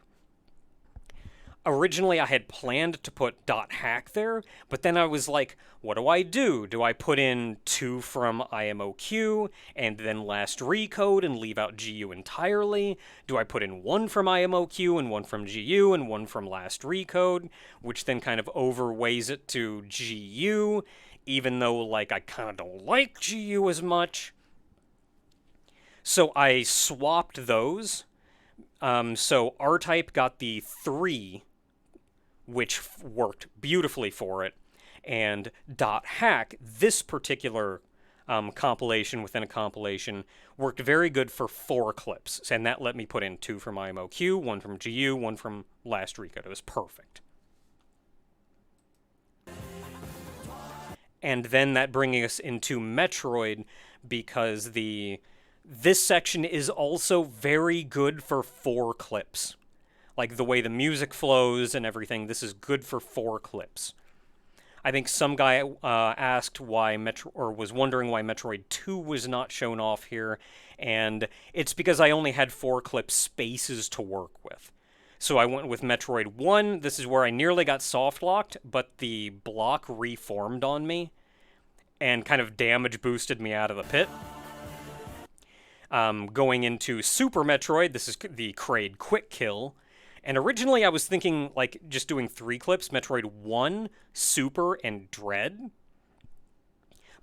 Originally, I had planned to put Dot Hack there, but then I was like, what do I do? Do I put in 2 from IMOQ and then Last Recode and leave out GU entirely? Do I put in 1 from IMOQ and 1 from GU and 1 from Last Recode, which then kind of overweighs it to GU, even though, like, I kind of don't like GU as much? So I swapped those. So R-Type got the 3, which worked beautifully for it, and Dot Hack, this particular compilation within a compilation, worked very good for 4 clips, and that let me put in 2 from IMOQ, 1 from GU, 1 from Last Recode. It was perfect. And then that bringing us into Metroid, because this section is also very good for 4 clips. Like, the way the music flows and everything, this is good for 4 clips. I think some guy asked why was wondering why Metroid 2 was not shown off here, and it's because I only had 4 clip spaces to work with. So I went with Metroid 1. This is where I nearly got soft-locked, but the block reformed on me and kind of damage boosted me out of the pit. Going into Super Metroid, this is the Kraid Quick Kill. And originally I was thinking, like, just doing 3 clips, Metroid 1, Super, and Dread.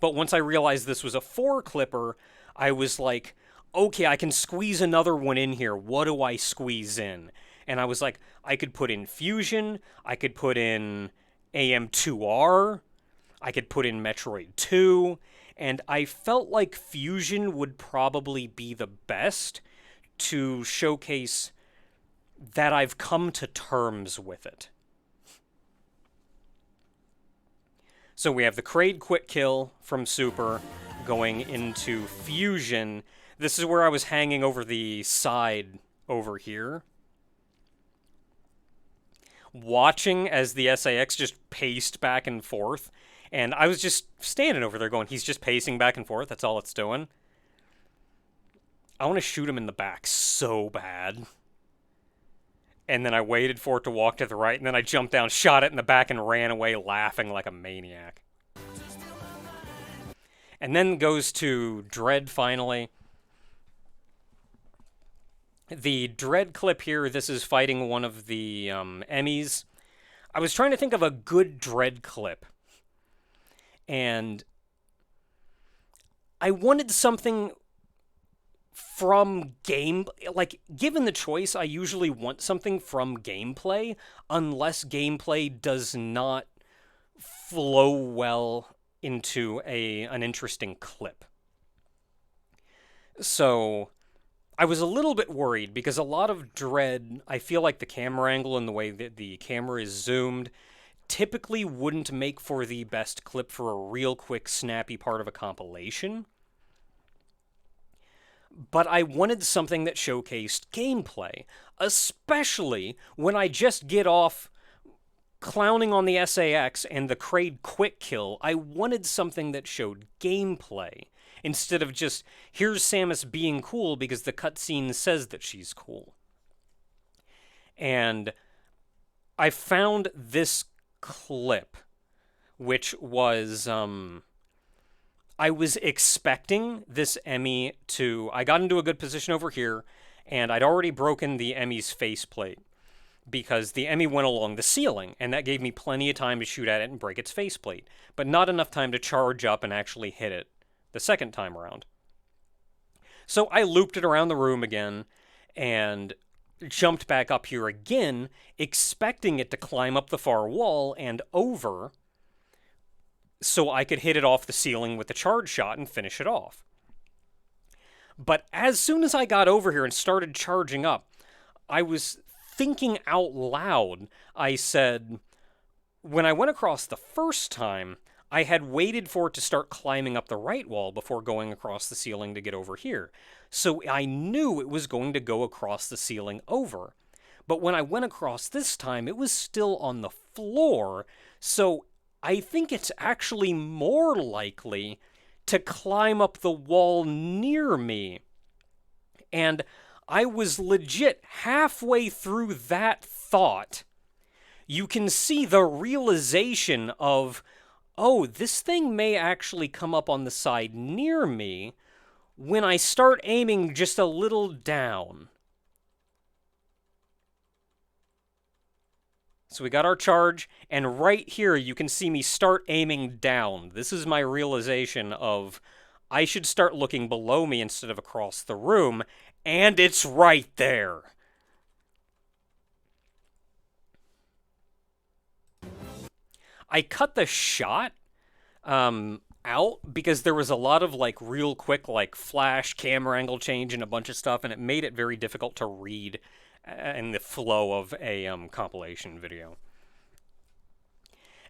But once I realized this was a 4-clipper, I was like, okay, I can squeeze another one in here. What do I squeeze in? And I was like, I could put in Fusion, I could put in AM2R, I could put in Metroid 2, and I felt like Fusion would probably be the best to showcase that I've come to terms with it. So we have the Kraid Quick Kill from Super going into Fusion. This is where I was hanging over the side over here, watching as the SAX just paced back and forth. And I was just standing over there going, he's just pacing back and forth. That's all it's doing. I want to shoot him in the back so bad. And then I waited for it to walk to the right, and then I jumped down, shot it in the back, and ran away laughing like a maniac. And then goes to Dread finally. The Dread clip here, this is fighting one of the Emmys. I was trying to think of a good Dread clip. And I wanted something from game, like, given the choice, I usually want something from gameplay, unless gameplay does not flow well into an interesting clip. So I was a little bit worried because a lot of Dread, I feel like the camera angle and the way that the camera is zoomed typically wouldn't make for the best clip for a real quick, snappy part of a compilation. But I wanted something that showcased gameplay, especially when I just get off clowning on the SAX and the Kraid Quick Kill. I wanted something that showed gameplay, instead of just, here's Samus being cool because the cutscene says that she's cool. And I found this clip, which was, I was expecting this Emmy to... I got into a good position over here, and I'd already broken the Emmy's faceplate, because the Emmy went along the ceiling, and that gave me plenty of time to shoot at it and break its faceplate, but not enough time to charge up and actually hit it the second time around. So I looped it around the room again, and jumped back up here again, expecting it to climb up the far wall and over, so I could hit it off the ceiling with the charge shot and finish it off. But as soon as I got over here and started charging up, I was thinking out loud. I said, when I went across the first time, I had waited for it to start climbing up the right wall before going across the ceiling to get over here. So I knew it was going to go across the ceiling over. But when I went across this time, it was still on the floor, so I think it's actually more likely to climb up the wall near me. And I was legit halfway through that thought. You can see the realization of, oh, this thing may actually come up on the side near me when I start aiming just a little down. So we got our charge, and right here you can see me start aiming down. This is my realization of I should start looking below me instead of across the room, and it's right there. I cut the shot out because there was a lot of like real quick like flash camera angle change and a bunch of stuff, and it made it very difficult to read in the flow of a compilation video.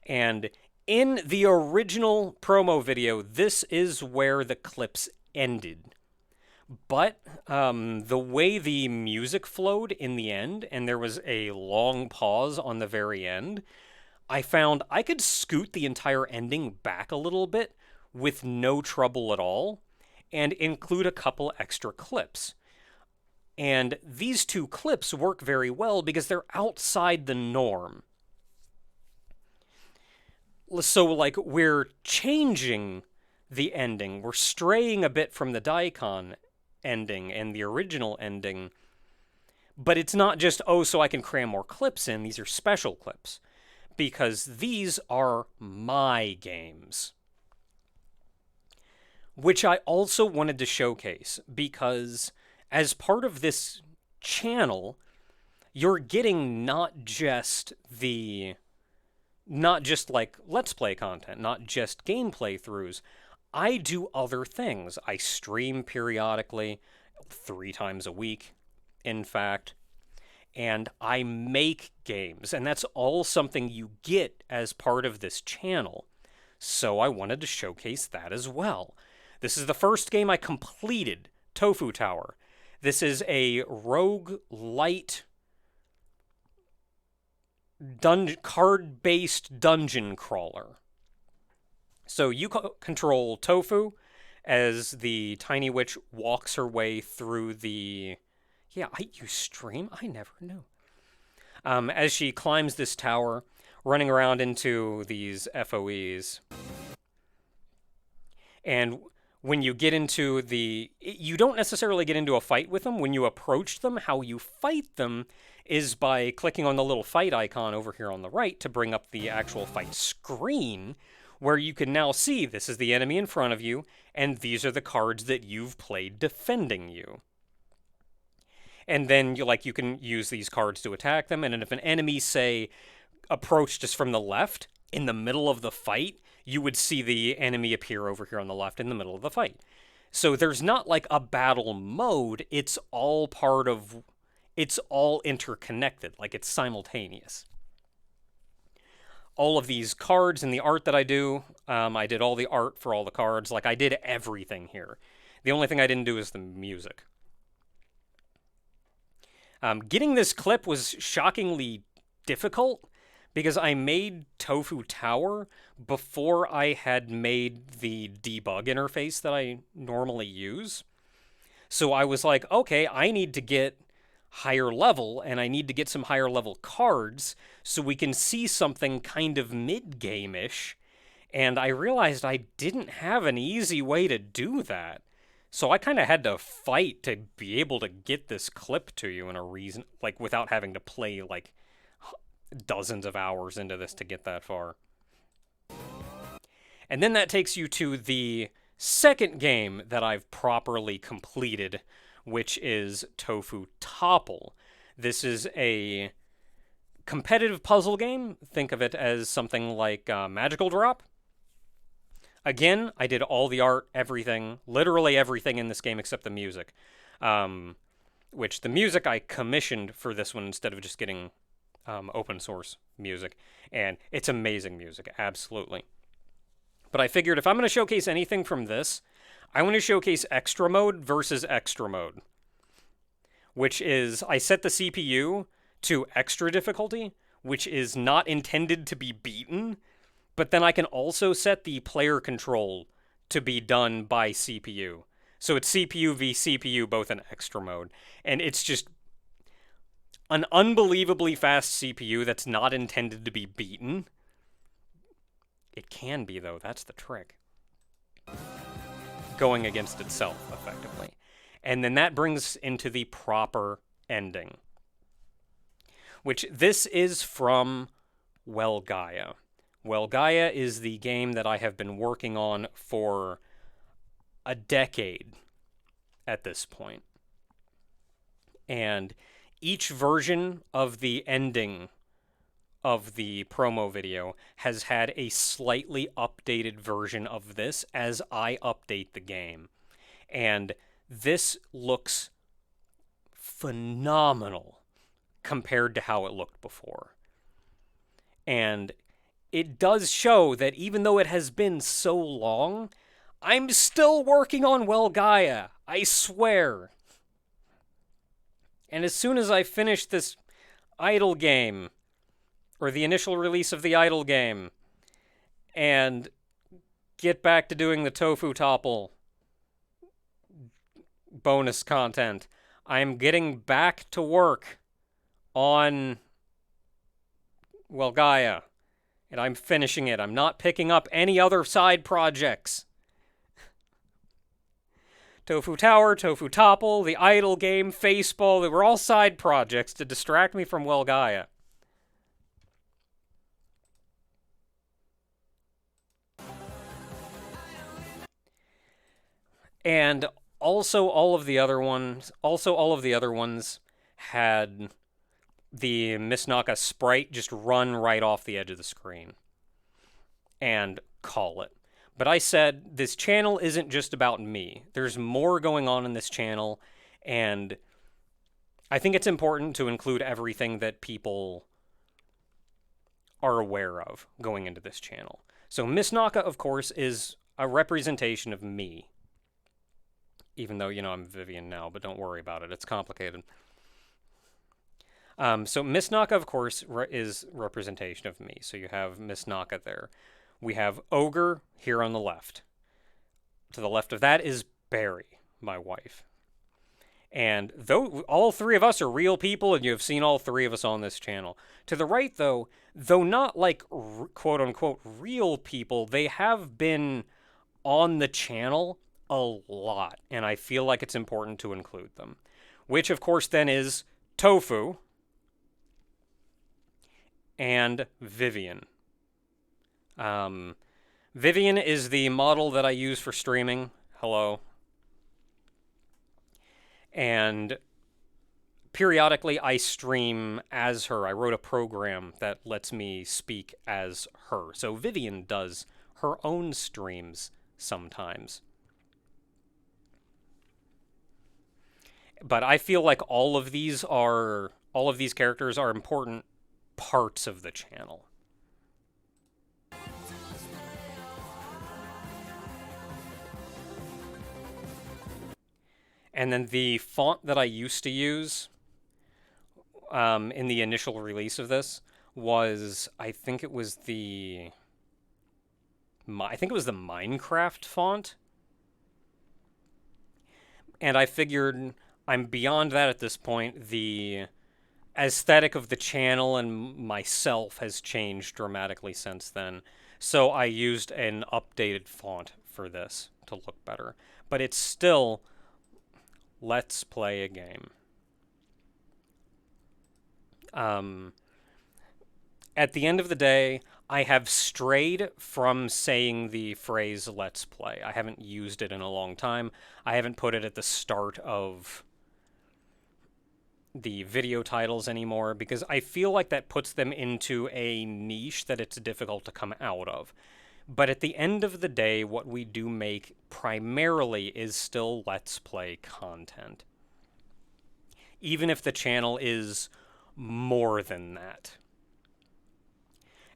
And in the original promo video, this is where the clips ended. But the way the music flowed in the end, and there was a long pause on the very end, I found I could scoot the entire ending back a little bit with no trouble at all, and include a couple extra clips. And these two clips work very well because they're outside the norm. So, like, we're changing the ending. We're straying a bit from the Daikon ending and the original ending. But it's not just, oh, so I can cram more clips in. These are special clips. Because these are my games. Which I also wanted to showcase, because as part of this channel, you're getting not just like Let's Play content, not just gameplay throughs. I do other things. I stream periodically, 3 times a week, in fact, and I make games, and that's all something you get as part of this channel. So I wanted to showcase that as well. This is the first game I completed, Tofu Tower. This is a rogue-lite card-based dungeon crawler. So you control Tofu as the tiny witch walks her way through the... Yeah, you stream? I never knew. As she climbs this tower, running around into these FOEs. And when you get into the... You don't necessarily get into a fight with them. When you approach them, how you fight them is by clicking on the little fight icon over here on the right to bring up the actual fight screen, where you can now see this is the enemy in front of you, and these are the cards that you've played defending you. And then you can use these cards to attack them, and if an enemy, say, approached us from the left, in the middle of the fight, you would see the enemy appear over here on the left in the middle of the fight. So there's not like a battle mode, it's all interconnected, like it's simultaneous. All of these cards and the art that I do, I did all the art for all the cards, like I did everything here. The only thing I didn't do is the music. Getting this clip was shockingly difficult because I made Tofu Tower before I had made the debug interface that I normally use. So I was like, okay, I need to get higher level, and I need to get some higher level cards so we can see something kind of mid-game-ish. And I realized I didn't have an easy way to do that. So I kind of had to fight to be able to get this clip to you in a reason, like without having to play like dozens of hours into this to get that far. And then that takes you to the second game that I've properly completed, which is Tofu Topple. This is a competitive puzzle game. Think of it as something like Magical Drop. Again, I did all the art, everything, literally everything in this game except the music. Which the music I commissioned for this one instead of just getting open source music. And it's amazing music, absolutely. But I figured if I'm going to showcase anything from this, I want to showcase Extra Mode versus Extra Mode. Which is, I set the CPU to extra difficulty, which is not intended to be beaten, but then I can also set the player control to be done by CPU. So it's CPU v CPU, both in Extra Mode. And it's just an unbelievably fast CPU that's not intended to be beaten. It can be, though. That's the trick. Going against itself, effectively. And then that brings into the proper ending. Which this is from Gaia. Gaia is the game that I have been working on for a decade at this point. And each version of the ending of the promo video has had a slightly updated version of this as I update the game. And this looks phenomenal compared to how it looked before. And it does show that even though it has been so long, I'm still working on Gaia. I swear. And as soon as I finish this idle game, or the initial release of the idle game, and get back to doing the Tofu Topple bonus content, I'm getting back to work on Gaia. And I'm finishing it. I'm not picking up any other side projects. Tofu Tower, Tofu Topple, the idle game, Faceball, they were all side projects to distract me from Gaia. And also all of the other ones had the Miss Naka sprite just run right off the edge of the screen and call it. But I said this channel isn't just about me. There's more going on in this channel, and I think it's important to include everything that people are aware of going into this channel. So Miss Naka, of course, is a representation of me. Even though, I'm Vivian now, but don't worry about it. It's complicated. So Miss Naka, of course, is representation of me. So you have Miss Naka there. We have Ogre here on the left. To the left of that is Barry, my wife. And though all three of us are real people, and you have seen all three of us on this channel. To the right, though not like quote-unquote real people, they have been on the channel a lot. And I feel like it's important to include them. Which, of course, then is Tofu and Vivian. Vivian is the model that I use for streaming. Hello. And periodically I stream as her. I wrote a program that lets me speak as her. So Vivian does her own streams sometimes. But I feel like all of these characters are important parts of the channel. And then the font that I used to use in the initial release of this was, I think it was the Minecraft font. And I figured I'm beyond that at this point. The aesthetic of the channel and myself has changed dramatically since then. So I used an updated font for this to look better. But it's still, let's play a game. At the end of the day, I have strayed from saying the phrase let's play. I haven't used it in a long time. I haven't put it at the start of the video titles anymore because I feel like that puts them into a niche that it's difficult to come out of. But at the end of the day, what we do make primarily is still let's play content. Even if the channel is more than that.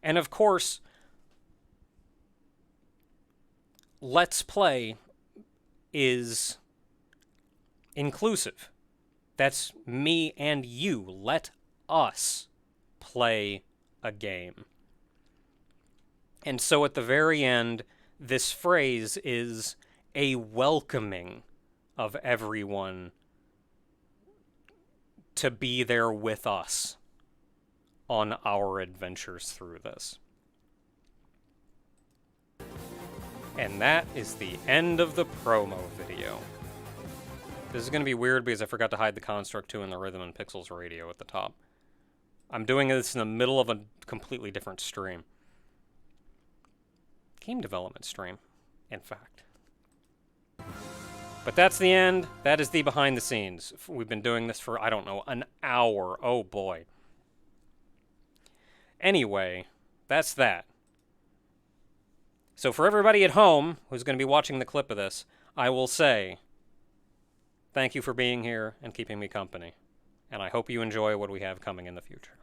And of course, let's play is inclusive. That's me and you. Let us play a game. And so at the very end, this phrase is a welcoming of everyone to be there with us on our adventures through this. And that is the end of the promo video. This is going to be weird because I forgot to hide the Construct 2 and the Rhythm and Pixels radio at the top. I'm doing this in the middle of a completely different stream. Game development stream, in fact. But that's the end. That is the behind the scenes. We've been doing this for, I don't know, an hour. Oh boy. Anyway, that's that. So for everybody at home who's going to be watching the clip of this, I will say thank you for being here and keeping me company. And I hope you enjoy what we have coming in the future.